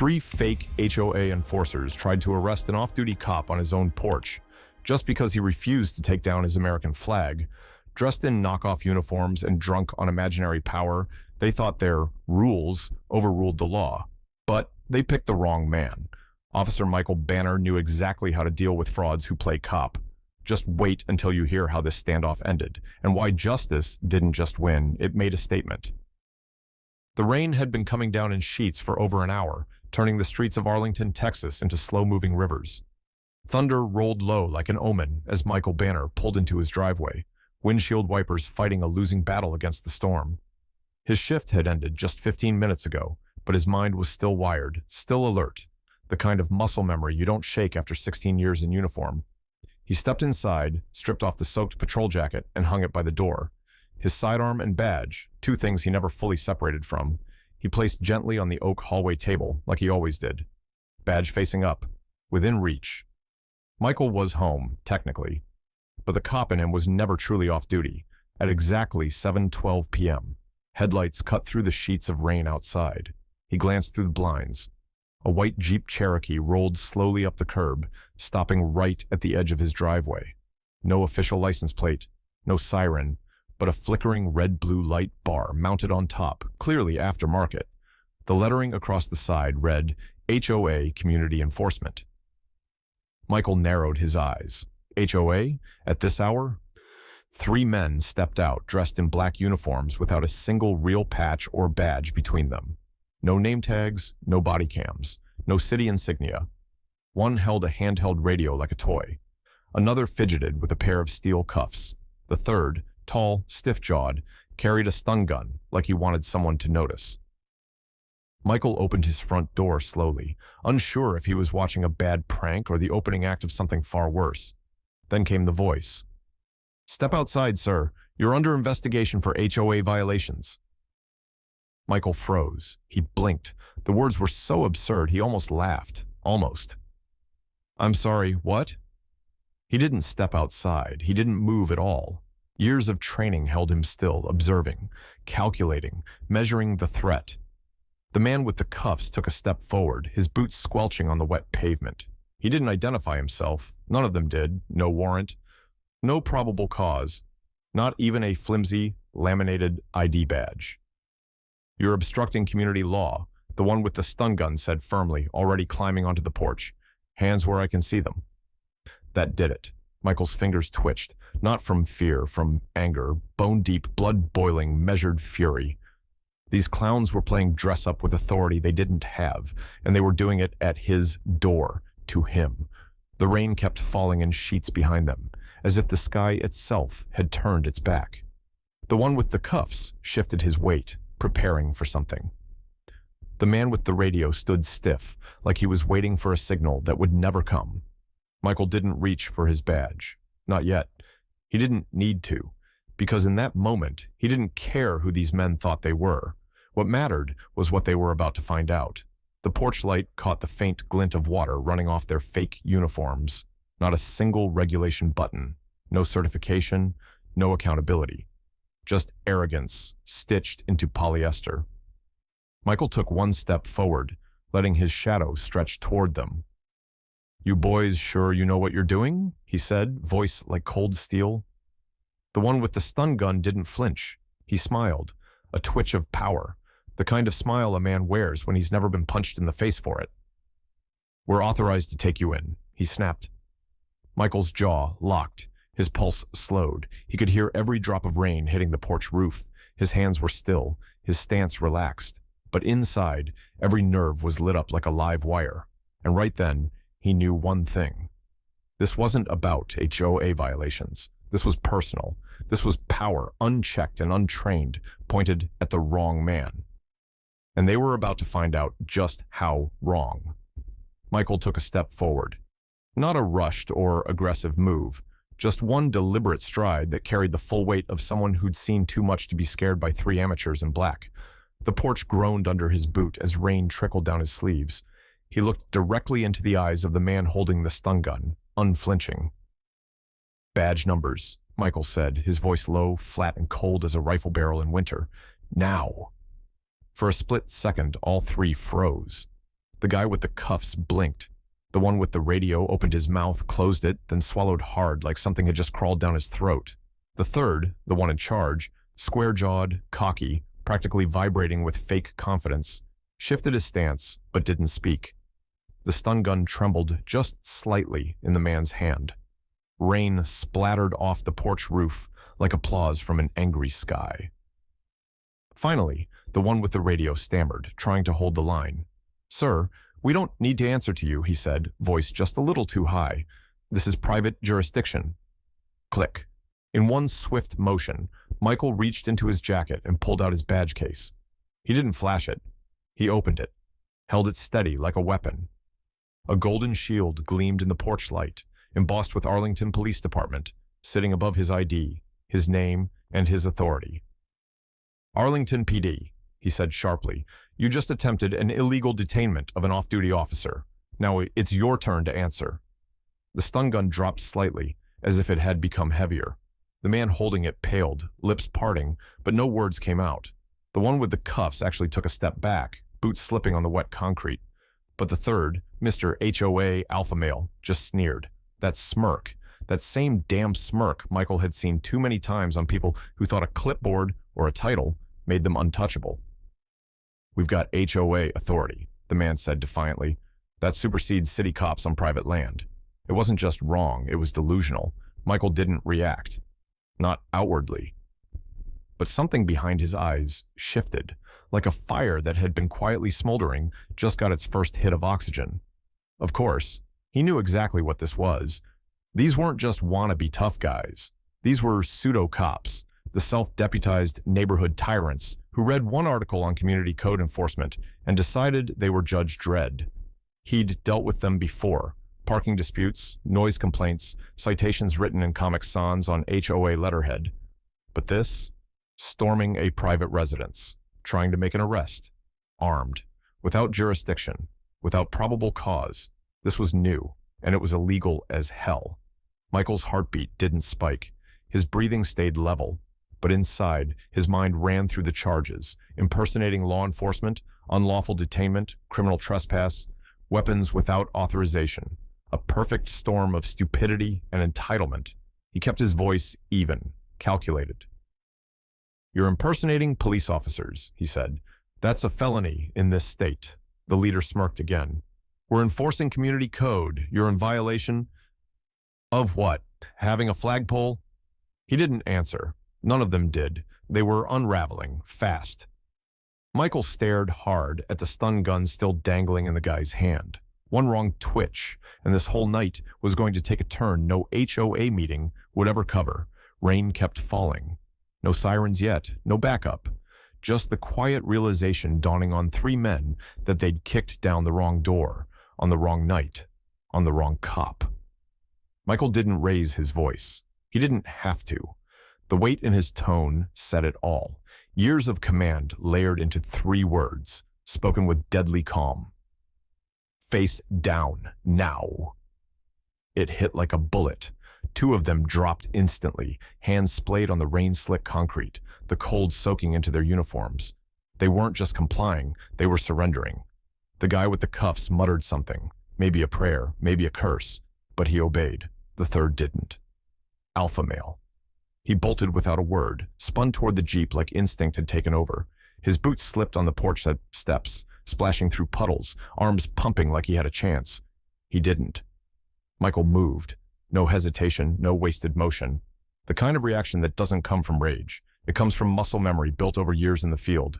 Three fake HOA enforcers tried to arrest an off-duty cop on his own porch just because he refused to take down his American flag. Dressed in knockoff uniforms and drunk on imaginary power, they thought their rules overruled the law. But they picked the wrong man. Officer Michael Banner knew exactly how to deal with frauds who play cop. Just wait until you hear how this standoff ended, and why justice didn't just win, it made a statement. The rain had been coming down in sheets for over an hour, turning the streets of Arlington, Texas into slow-moving rivers. Thunder rolled low like an omen as Michael Banner pulled into his driveway, windshield wipers fighting a losing battle against the storm. His shift had ended just 15 minutes ago, but his mind was still wired, still alert, the kind of muscle memory you don't shake after 16 years in uniform. He stepped inside, stripped off the soaked patrol jacket, and hung it by the door. His sidearm and badge, two things he never fully separated from, he placed gently on the oak hallway table, like he always did. Badge facing up, within reach. Michael was home, technically, but the cop in him was never truly off duty. At exactly 7:12 p.m., headlights cut through the sheets of rain outside. He glanced through the blinds. A white Jeep Cherokee rolled slowly up the curb, stopping right at the edge of his driveway. No official license plate, no siren, but a flickering red-blue light bar mounted on top, clearly aftermarket. The lettering across the side read, HOA Community Enforcement. Michael narrowed his eyes. HOA? At this hour? Three men stepped out, dressed in black uniforms without a single real patch or badge between them. No name tags, no body cams, no city insignia. One held a handheld radio like a toy. Another fidgeted with a pair of steel cuffs. The third, tall, stiff-jawed, carried a stun gun like he wanted someone to notice. Michael opened his front door slowly, unsure if he was watching a bad prank or the opening act of something far worse. Then came the voice. "Step outside, sir. You're under investigation for HOA violations." Michael froze. He blinked. The words were so absurd he almost laughed. Almost. "I'm sorry, what?" He didn't step outside. He didn't move at all. Years of training held him still, observing, calculating, measuring the threat. The man with the cuffs took a step forward, his boots squelching on the wet pavement. He didn't identify himself. None of them did. No warrant. No probable cause. Not even a flimsy, laminated ID badge. "You're obstructing community law," the one with the stun gun said firmly, already climbing onto the porch. "Hands where I can see them." That did it. Michael's fingers twitched, not from fear, from anger, bone-deep, blood-boiling, measured fury. These clowns were playing dress-up with authority they didn't have, and they were doing it at his door, to him. The rain kept falling in sheets behind them, as if the sky itself had turned its back. The one with the cuffs shifted his weight, preparing for something. The man with the radio stood stiff, like he was waiting for a signal that would never come. Michael didn't reach for his badge. Not yet. He didn't need to, because in that moment, he didn't care who these men thought they were. What mattered was what they were about to find out. The porch light caught the faint glint of water running off their fake uniforms. Not a single regulation button. No certification. No accountability. Just arrogance, stitched into polyester. Michael took one step forward, letting his shadow stretch toward them. "You boys sure you know what you're doing?" he said, voice like cold steel. The one with the stun gun didn't flinch. He smiled, a twitch of power, the kind of smile a man wears when he's never been punched in the face for it. "We're authorized to take you in," he snapped. Michael's jaw locked. His pulse slowed. He could hear every drop of rain hitting the porch roof. His hands were still, his stance relaxed. But inside, every nerve was lit up like a live wire. And right then, he knew one thing. This wasn't about HOA violations. This was personal. This was power, unchecked and untrained, pointed at the wrong man. And they were about to find out just how wrong. Michael took a step forward. Not a rushed or aggressive move. Just one deliberate stride that carried the full weight of someone who'd seen too much to be scared by three amateurs in black. The porch groaned under his boot as rain trickled down his sleeves. He looked directly into the eyes of the man holding the stun gun, unflinching. "Badge numbers," Michael said, his voice low, flat and cold as a rifle barrel in winter. "Now." For a split second, all three froze. The guy with the cuffs blinked. The one with the radio opened his mouth, closed it, then swallowed hard like something had just crawled down his throat. The third, the one in charge, square-jawed, cocky, practically vibrating with fake confidence, shifted his stance but didn't speak. The stun gun trembled just slightly in the man's hand. Rain splattered off the porch roof like applause from an angry sky. Finally, the one with the radio stammered, trying to hold the line. "Sir, we don't need to answer to you," he said, voice just a little too high. "This is private jurisdiction." Click. In one swift motion, Michael reached into his jacket and pulled out his badge case. He didn't flash it. He opened it, held it steady like a weapon. A golden shield gleamed in the porch light, embossed with Arlington Police Department, sitting above his ID, his name, and his authority. "Arlington PD," he said sharply, "you just attempted an illegal detainment of an off-duty officer. Now it's your turn to answer." The stun gun dropped slightly, as if it had become heavier. The man holding it paled, lips parting, but no words came out. The one with the cuffs actually took a step back, boots slipping on the wet concrete. But the third, Mr. HOA alpha male, just sneered. That smirk, that same damn smirk Michael had seen too many times on people who thought a clipboard or a title made them untouchable. "We've got HOA authority," the man said defiantly. "That supersedes city cops on private land." It wasn't just wrong, it was delusional. Michael didn't react. Not outwardly. But something behind his eyes shifted, like a fire that had been quietly smoldering just got its first hit of oxygen. Of course, he knew exactly what this was. These weren't just wannabe tough guys. These were pseudo-cops, the self-deputized neighborhood tyrants who read one article on community code enforcement and decided they were Judge Dredd. He'd dealt with them before. Parking disputes, noise complaints, citations written in Comic Sans on HOA letterhead. But this? Storming a private residence, trying to make an arrest, armed, without jurisdiction, without probable cause. This was new, and it was illegal as hell. Michael's heartbeat didn't spike. His breathing stayed level, but inside, his mind ran through the charges: impersonating law enforcement, unlawful detainment, criminal trespass, weapons without authorization. A perfect storm of stupidity and entitlement. He kept his voice even, calculated. "You're impersonating police officers," he said. "That's a felony in this state." The leader smirked again. "We're enforcing community code. You're in violation of what? Having a flagpole?" He didn't answer. None of them did. They were unraveling, fast. Michael stared hard at the stun gun still dangling in the guy's hand. One wrong twitch, and this whole night was going to take a turn no HOA meeting would ever cover. Rain kept falling. No sirens yet, no backup. Just the quiet realization dawning on three men that they'd kicked down the wrong door, on the wrong night, on the wrong cop. Michael didn't raise his voice. He didn't have to. The weight in his tone said it all. Years of command layered into three words, spoken with deadly calm. "Face down, now." It hit like a bullet. Two of them dropped instantly, hands splayed on the rain-slick concrete, the cold soaking into their uniforms. They weren't just complying, they were surrendering. The guy with the cuffs muttered something, maybe a prayer, maybe a curse, but he obeyed. The third didn't. Alpha male. He bolted without a word, spun toward the Jeep like instinct had taken over. His boots slipped on the porch steps, splashing through puddles, arms pumping like he had a chance. He didn't. Michael moved. No hesitation, no wasted motion. The kind of reaction that doesn't come from rage. It comes from muscle memory built over years in the field.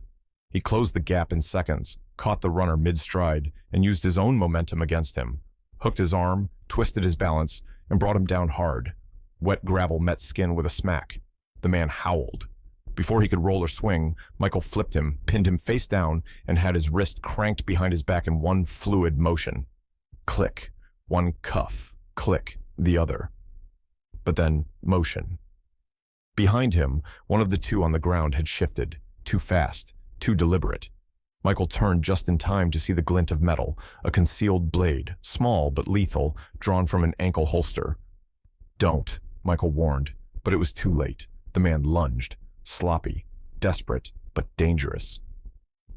He closed the gap in seconds, caught the runner mid-stride, and used his own momentum against him. Hooked his arm, twisted his balance, and brought him down hard. Wet gravel met skin with a smack. The man howled. Before he could roll or swing, Michael flipped him, pinned him face down, and had his wrist cranked behind his back in one fluid motion. Click. One cuff. Click. The other. But then, motion. Behind him, one of the two on the ground had shifted. Too fast. Too deliberate. Michael turned just in time to see the glint of metal, a concealed blade, small but lethal, drawn from an ankle holster. "Don't," Michael warned, but it was too late. The man lunged. Sloppy, desperate, but dangerous.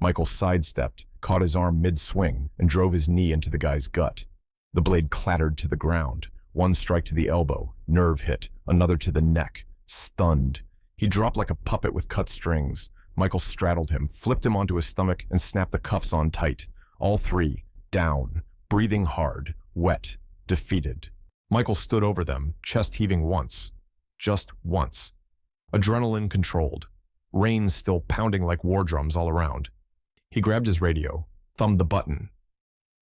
Michael sidestepped, caught his arm mid-swing and drove his knee into the guy's gut. The blade clattered to the ground. One strike to the elbow, nerve hit, another to the neck. Stunned. He dropped like a puppet with cut strings. Michael straddled him, flipped him onto his stomach, and snapped the cuffs on tight. All three, down, breathing hard, wet, defeated. Michael stood over them, chest heaving once. Just once. Adrenaline controlled. Rain still pounding like war drums all around. He grabbed his radio, thumbed the button.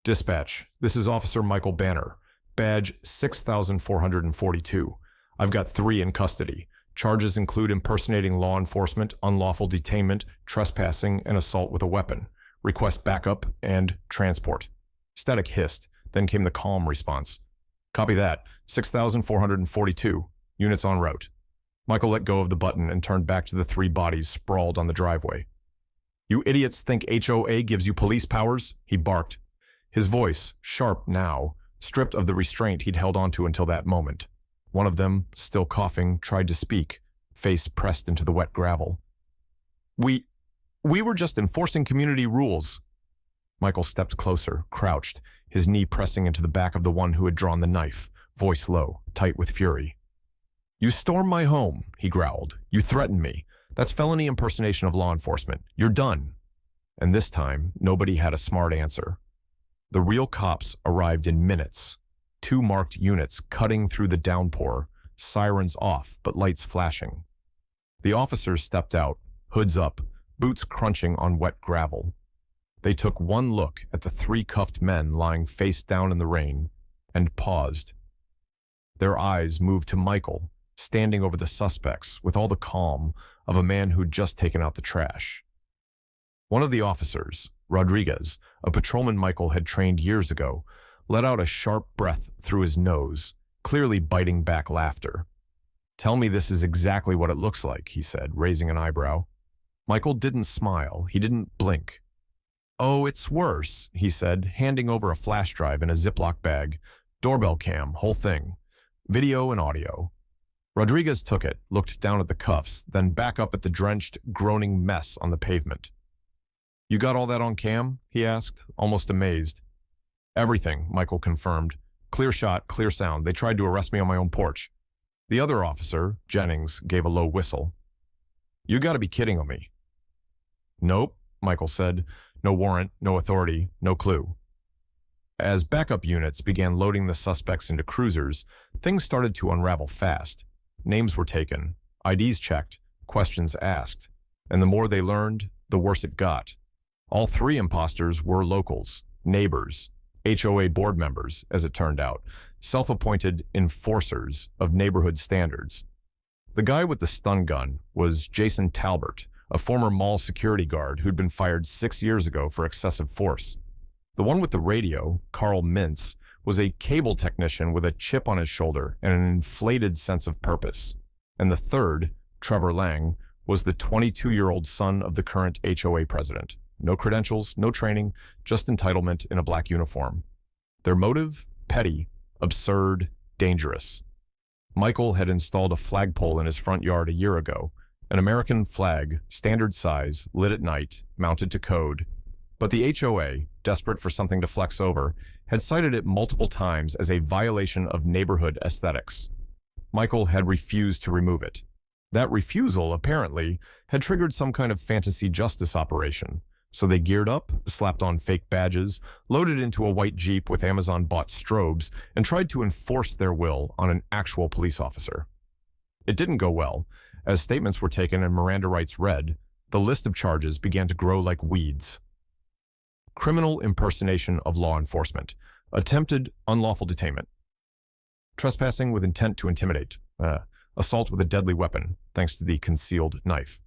"Dispatch, this is Officer Michael Banner. Badge 6442. I've got 3 in custody. Charges include impersonating law enforcement, unlawful detainment, trespassing, and assault with a weapon. Request backup and transport." Static hissed, then came the calm response. "Copy that. 6442. Units en route." Michael let go of the button and turned back to the 3 bodies sprawled on the driveway. "You idiots think HOA gives you police powers?" he barked. His voice, sharp now, stripped of the restraint he'd held onto until that moment. One of them, still coughing, tried to speak, face pressed into the wet gravel. We were just enforcing community rules." Michael stepped closer, crouched, his knee pressing into the back of the one who had drawn the knife, voice low, tight with fury. "You stormed my home," he growled. "You threatened me. That's felony impersonation of law enforcement. You're done." And this time, nobody had a smart answer. The real cops arrived in minutes. 2 marked units cutting through the downpour, sirens off but lights flashing. The officers stepped out, hoods up, boots crunching on wet gravel. They took one look at the 3 cuffed men lying face down in the rain and paused. Their eyes moved to Michael, standing over the suspects with all the calm of a man who'd just taken out the trash. One of the officers, Rodriguez, a patrolman Michael had trained years ago, let out a sharp breath through his nose, clearly biting back laughter. "Tell me this is exactly what it looks like," he said, raising an eyebrow. Michael didn't smile. He didn't blink. "Oh, it's worse," he said, handing over a flash drive in a Ziploc bag. "Doorbell cam, whole thing. Video and audio." Rodriguez took it, looked down at the cuffs, then back up at the drenched, groaning mess on the pavement. "You got all that on cam?" he asked, almost amazed. "Everything," Michael confirmed. "Clear shot, clear sound. They tried to arrest me on my own porch." The other officer, Jennings, gave a low whistle. "You gotta be kidding me." "Nope," Michael said. "No warrant, no authority, no clue." As backup units began loading the suspects into cruisers, things started to unravel fast. Names were taken, IDs checked, questions asked, and the more they learned, the worse it got. All 3 imposters were locals, neighbors, HOA board members, as it turned out, self-appointed enforcers of neighborhood standards. The guy with the stun gun was Jason Talbert, a former mall security guard who'd been fired 6 years ago for excessive force. The one with the radio, Carl Mintz, was a cable technician with a chip on his shoulder and an inflated sense of purpose. And the third, Trevor Lang, was the 22-year-old son of the current HOA president. No credentials, no training, just entitlement in a black uniform. Their motive? Petty, absurd, dangerous. Michael had installed a flagpole in his front yard a year ago, an American flag, standard size, lit at night, mounted to code. But the HOA, desperate for something to flex over, had cited it multiple times as a violation of neighborhood aesthetics. Michael had refused to remove it. That refusal, apparently, had triggered some kind of fantasy justice operation. So they geared up, slapped on fake badges, loaded into a white Jeep with Amazon-bought strobes, and tried to enforce their will on an actual police officer. It didn't go well. As statements were taken and Miranda rights read, the list of charges began to grow like weeds. Criminal impersonation of law enforcement, attempted unlawful detainment, trespassing with intent to intimidate, assault with a deadly weapon, thanks to the concealed knife,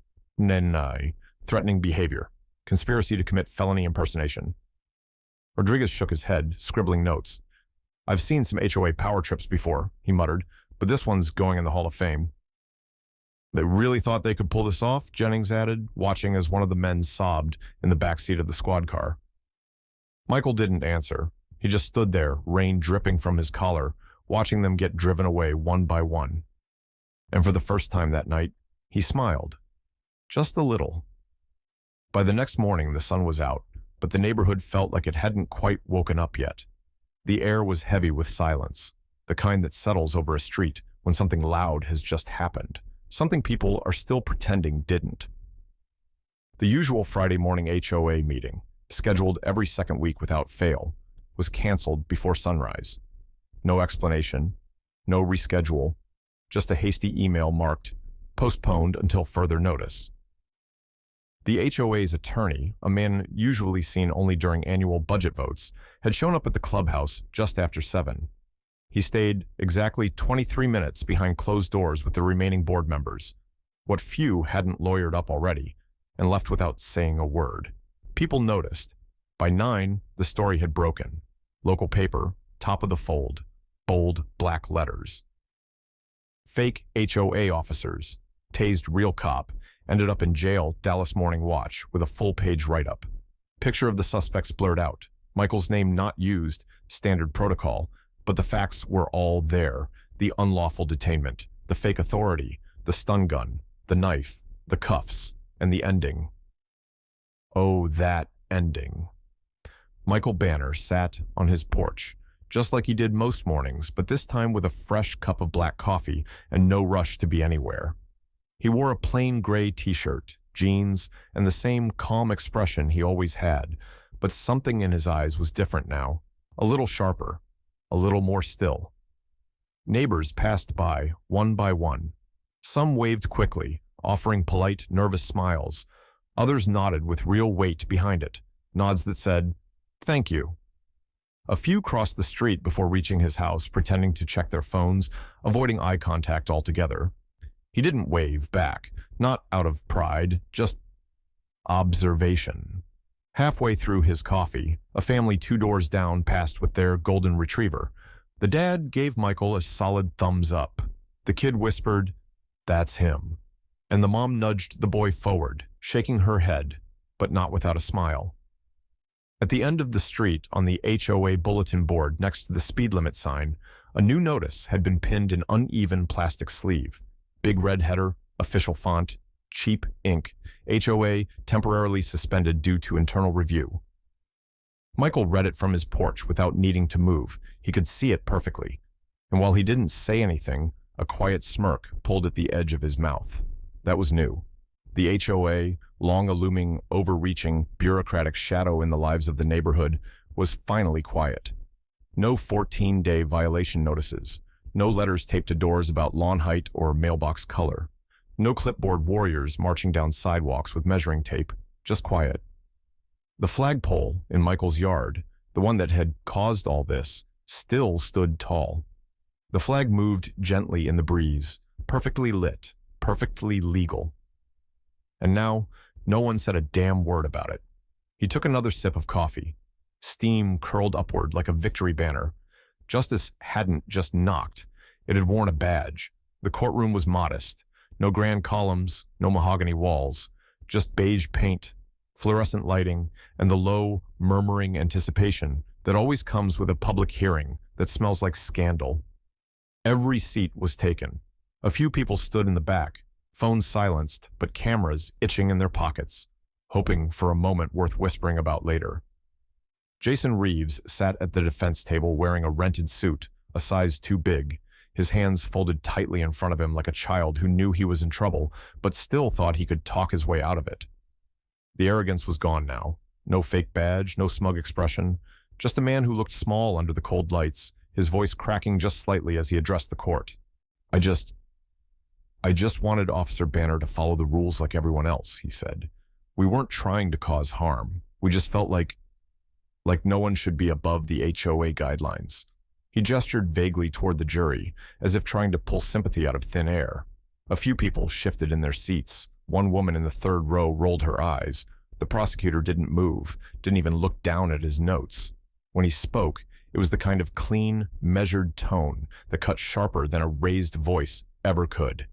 threatening behavior, conspiracy to commit felony impersonation. Rodriguez shook his head, scribbling notes. "I've seen some HOA power trips before," he muttered, "but this one's going in the Hall of Fame." "They really thought they could pull this off?" Jennings added, watching as one of the men sobbed in the back seat of the squad car. Michael didn't answer. He just stood there, rain dripping from his collar, watching them get driven away one by one. And for the first time that night, he smiled. Just a little. By the next morning, the sun was out. but the neighborhood felt like it hadn't quite woken up yet. The air was heavy with silence, the kind that settles over a street when something loud has just happened, something people are still pretending didn't. The usual Friday morning HOA meeting, scheduled every second week without fail, was canceled before sunrise. No explanation, no reschedule, just a hasty email marked postponed until further notice. The HOA's attorney, a man usually seen only during annual budget votes, had shown up at the clubhouse just after 7. He stayed exactly 23 minutes behind closed doors with the remaining board members, what few hadn't lawyered up already, and left without saying a word. People noticed. By 9, the story had broken. Local paper, top of the fold, bold black letters. Fake HOA officers, tased real cop, ended up in jail, Dallas Morning Watch, with a full-page write-up. Picture of the suspects blurred out. Michael's name not used, standard protocol, but the facts were all there. The unlawful detainment, the fake authority, the stun gun, the knife, the cuffs, and the ending. Oh, that ending. Michael Banner sat on his porch, just like he did most mornings, but this time with a fresh cup of black coffee and no rush to be anywhere. He wore a plain gray t-shirt, jeans, and the same calm expression he always had, but something in his eyes was different now, a little sharper, a little more still. Neighbors passed by, one by one. Some waved quickly, offering polite, nervous smiles. Others nodded with real weight behind it, nods that said, "Thank you." A few crossed the street before reaching his house, pretending to check their phones, avoiding eye contact altogether. He didn't wave back, not out of pride, just observation. Halfway through his coffee, a family 2 doors down passed with their golden retriever. The dad gave Michael a solid thumbs up. The kid whispered, "That's him." And the mom nudged the boy forward, shaking her head, but not without a smile. At the end of the street, on the HOA bulletin board next to the speed limit sign, a new notice had been pinned in uneven plastic sleeve. Big red header, official font, cheap ink, HOA temporarily suspended due to internal review. Michael read it from his porch without needing to move. He could see it perfectly. And while he didn't say anything, a quiet smirk pulled at the edge of his mouth. That was new. The HOA, long a looming, overreaching, bureaucratic shadow in the lives of the neighborhood, was finally quiet. No 14-day violation notices. No letters taped to doors about lawn height or mailbox color. No clipboard warriors marching down sidewalks with measuring tape. Just quiet. The flagpole in Michael's yard, the one that had caused all this, still stood tall. The flag moved gently in the breeze, perfectly lit, perfectly legal. And now, no one said a damn word about it. He took another sip of coffee. Steam curled upward like a victory banner. Justice hadn't just knocked. It had worn a badge. The courtroom was modest. No grand columns, no mahogany walls. Just beige paint, fluorescent lighting, and the low, murmuring anticipation that always comes with a public hearing that smells like scandal. Every seat was taken. A few people stood in the back, phones silenced, but cameras itching in their pockets, hoping for a moment worth whispering about later. Jason Reeves sat at the defense table wearing a rented suit, a size too big, his hands folded tightly in front of him like a child who knew he was in trouble, but still thought he could talk his way out of it. The arrogance was gone now. No fake badge, no smug expression, just a man who looked small under the cold lights, his voice cracking just slightly as he addressed the court. I just wanted Officer Banner to follow the rules like everyone else," he said. "We weren't trying to cause harm. We just felt like no one should be above the HOA guidelines." He gestured vaguely toward the jury, as if trying to pull sympathy out of thin air. A few people shifted in their seats. One woman in the third row rolled her eyes. The prosecutor didn't move, didn't even look down at his notes. When he spoke, it was the kind of clean, measured tone that cut sharper than a raised voice ever could.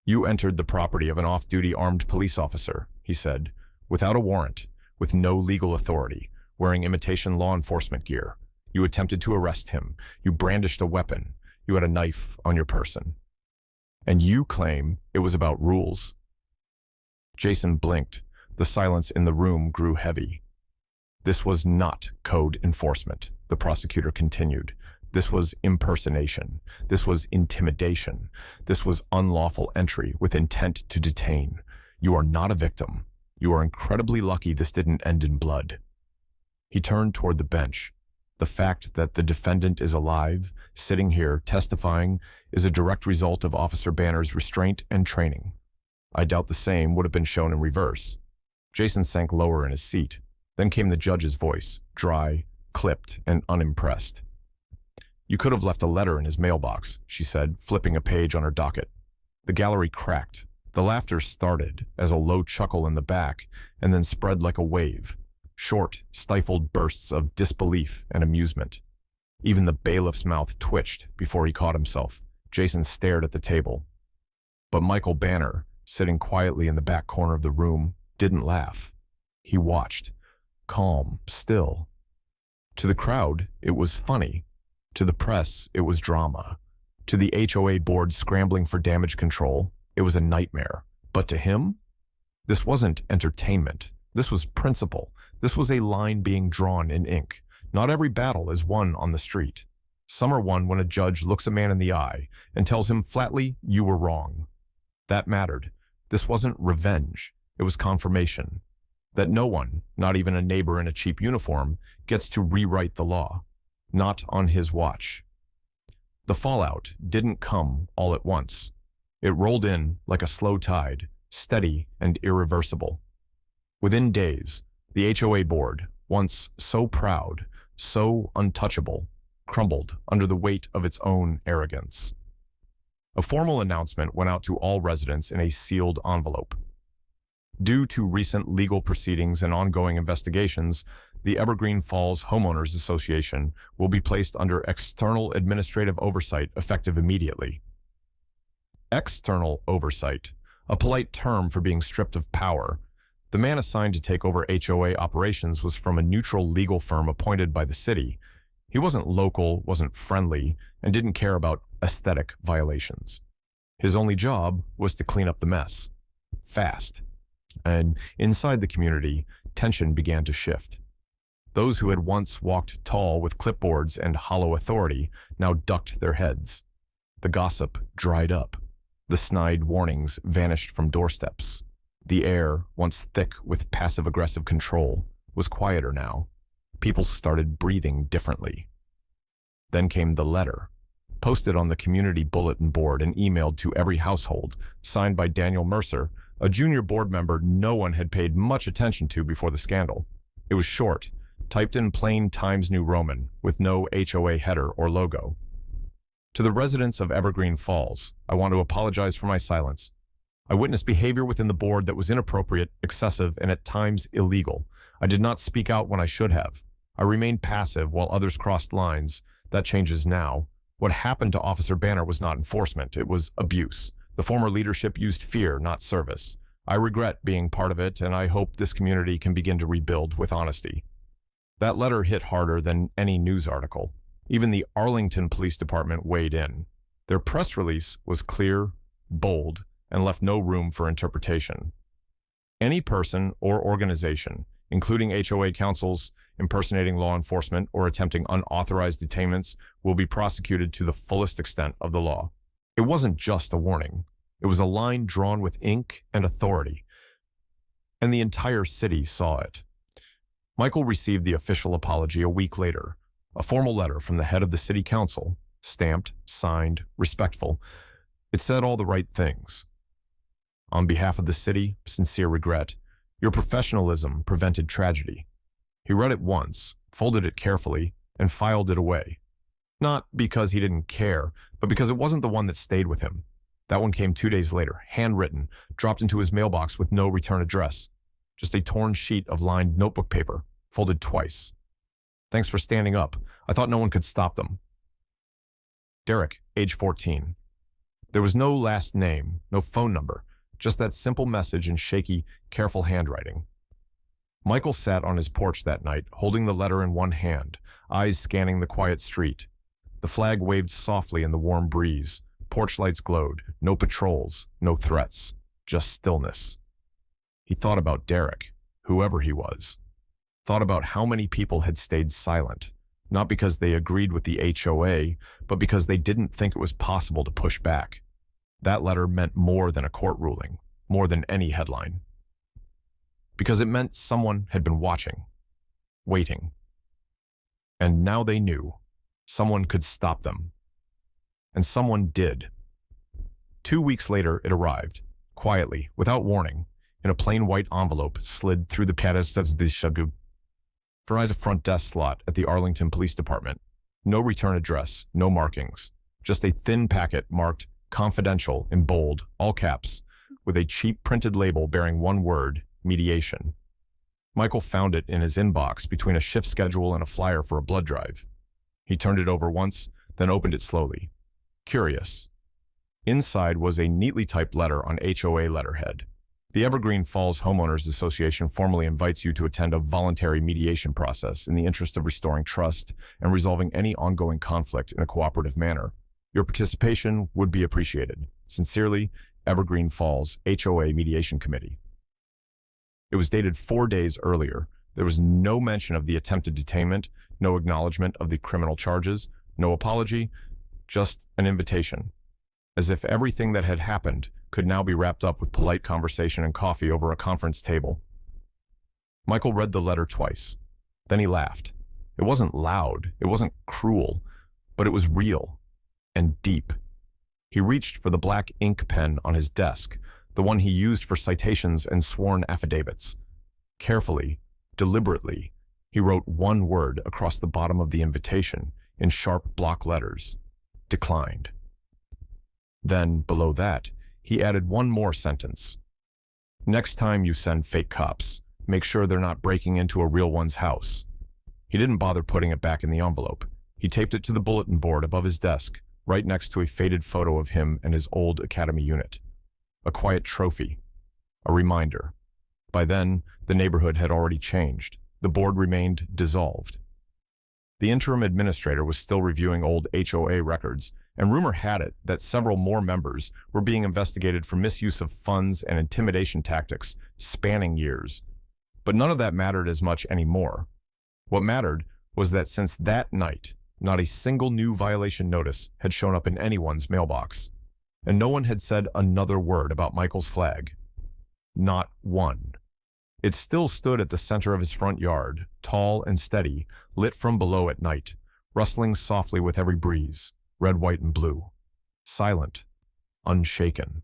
"You entered the property of an off-duty armed police officer," he said, "without a warrant, with no legal authority, wearing imitation law enforcement gear. You attempted to arrest him. You brandished a weapon. You had a knife on your person. And you claim it was about rules." Jason blinked. The silence in the room grew heavy. This was not code enforcement, the prosecutor continued. This was impersonation. This was intimidation. This was unlawful entry with intent to detain. You are not a victim. You are incredibly lucky this didn't end in blood. He turned toward the bench. The fact that the defendant is alive, sitting here, testifying, is a direct result of Officer Banner's restraint and training. I doubt the same would have been shown in reverse. Jason sank lower in his seat. Then came the judge's voice, dry, clipped, and unimpressed. You could have left a letter in his mailbox, she said, flipping a page on her docket. The gallery cracked. The laughter started as a low chuckle in the back and then spread like a wave. Short, stifled bursts of disbelief and amusement. Even the bailiff's mouth twitched before he caught himself. Jason stared at the table. But Michael Banner, sitting quietly in the back corner of the room, didn't laugh. He watched, calm, still. To the crowd, it was funny. To the press, it was drama. To the HOA board scrambling for damage control, it was a nightmare. But to him, this wasn't entertainment. This was principle. This was a line being drawn in ink. Not every battle is won on the street. Some are won when a judge looks a man in the eye and tells him flatly, you were wrong. That mattered. This wasn't revenge. It was confirmation. That no one, not even a neighbor in a cheap uniform, gets to rewrite the law. Not on his watch. The fallout didn't come all at once. It rolled in like a slow tide, steady and irreversible. Within days, the HOA board, once so proud, so untouchable, crumbled under the weight of its own arrogance. A formal announcement went out to all residents in a sealed envelope. Due to recent legal proceedings and ongoing investigations, the Evergreen Falls Homeowners Association will be placed under external administrative oversight effective immediately. External oversight, a polite term for being stripped of power. The man assigned to take over HOA operations was from a neutral legal firm appointed by the city. He wasn't local, wasn't friendly, and didn't care about aesthetic violations. His only job was to clean up the mess. Fast. And inside the community, tension began to shift. Those who had once walked tall with clipboards and hollow authority now ducked their heads. The gossip dried up. The snide warnings vanished from doorsteps. The air, once thick with passive-aggressive control, was quieter now. People started breathing differently. Then came the letter, posted on the community bulletin board and emailed to every household, signed by Daniel Mercer, a junior board member no one had paid much attention to before the scandal. It was short, typed in plain Times New Roman, with no HOA header or logo. To the residents of Evergreen Falls, I want to apologize for my silence. I witnessed behavior within the board that was inappropriate, excessive, and at times illegal. I did not speak out when I should have. I remained passive while others crossed lines. That changes now. What happened to Officer Banner was not enforcement, it was abuse. The former leadership used fear, not service. I regret being part of it, and I hope this community can begin to rebuild with honesty. That letter hit harder than any news article. Even the Arlington Police Department weighed in. Their press release was clear, bold, and left no room for interpretation. Any person or organization, including HOA councils, impersonating law enforcement, or attempting unauthorized detainments, will be prosecuted to the fullest extent of the law. It wasn't just a warning. It was a line drawn with ink and authority. And the entire city saw it. Michael received the official apology a week later, a formal letter from the head of the city council, stamped, signed, respectful. It said all the right things. On behalf of the city, sincere regret. Your professionalism prevented tragedy. He read it once, folded it carefully, and filed it away. Not because he didn't care, but because it wasn't the one that stayed with him. That one came 2 days later, handwritten, dropped into his mailbox with no return address. Just a torn sheet of lined notebook paper, folded twice. Thanks for standing up. I thought no one could stop them. Derek, age 14. There was no last name, no phone number, just that simple message in shaky, careful handwriting. Michael sat on his porch that night, holding the letter in one hand, eyes scanning the quiet street. The flag waved softly in the warm breeze. Porch lights glowed. No patrols, no threats, just stillness. He thought about Derek, whoever he was. thought about how many people had stayed silent, not because they agreed with the HOA, but because they didn't think it was possible to push back. That letter meant more than a court ruling, more than any headline. Because it meant someone had been watching, waiting. And now they knew someone could stop them. And someone did. 2 weeks later, it arrived, quietly, without warning, in a plain white envelope slid through the paredes de Shagu. Verizon front desk slot at the Arlington Police Department. No return address, no markings. Just a thin packet marked confidential in bold, all caps, with a cheap printed label bearing one word, mediation. Michael found it in his inbox between a shift schedule and a flyer for a blood drive. He turned it over once, then opened it slowly. Curious. Inside was a neatly typed letter on HOA letterhead. The Evergreen Falls Homeowners Association formally invites you to attend a voluntary mediation process in the interest of restoring trust and resolving any ongoing conflict in a cooperative manner. Your participation would be appreciated. Sincerely, Evergreen Falls HOA Mediation Committee. It was dated 4 days earlier. There was no mention of the attempted detainment, no acknowledgement of the criminal charges, no apology, just an invitation. As if everything that had happened could now be wrapped up with polite conversation and coffee over a conference table. Michael read the letter twice. Then he laughed. It wasn't loud, it wasn't cruel, but it was real and deep. He reached for the black ink pen on his desk, the one he used for citations and sworn affidavits. Carefully, deliberately, he wrote one word across the bottom of the invitation in sharp block letters: declined. Then, below that, he added one more sentence. Next time you send fake cops, make sure they're not breaking into a real one's house. He didn't bother putting it back in the envelope. He taped it to the bulletin board above his desk, right next to a faded photo of him and his old academy unit. A quiet trophy. A reminder. By then, the neighborhood had already changed. The board remained dissolved. The interim administrator was still reviewing old HOA records, and rumor had it that several more members were being investigated for misuse of funds and intimidation tactics spanning years. But none of that mattered as much anymore. What mattered was that since that night, not a single new violation notice had shown up in anyone's mailbox, and no one had said another word about Michael's flag. Not one. It still stood at the center of his front yard, tall and steady, lit from below at night, rustling softly with every breeze, red, white, and blue. Silent, unshaken.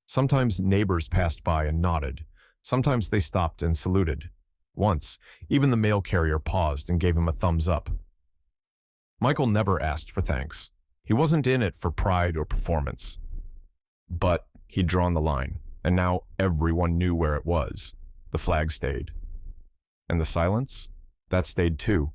Sometimes neighbors passed by and nodded. Sometimes they stopped and saluted. Once, even the mail carrier paused and gave him a thumbs up. Michael never asked for thanks. He wasn't in it for pride or performance. But he'd drawn the line, and now everyone knew where it was. The flag stayed. And the silence? That stayed too.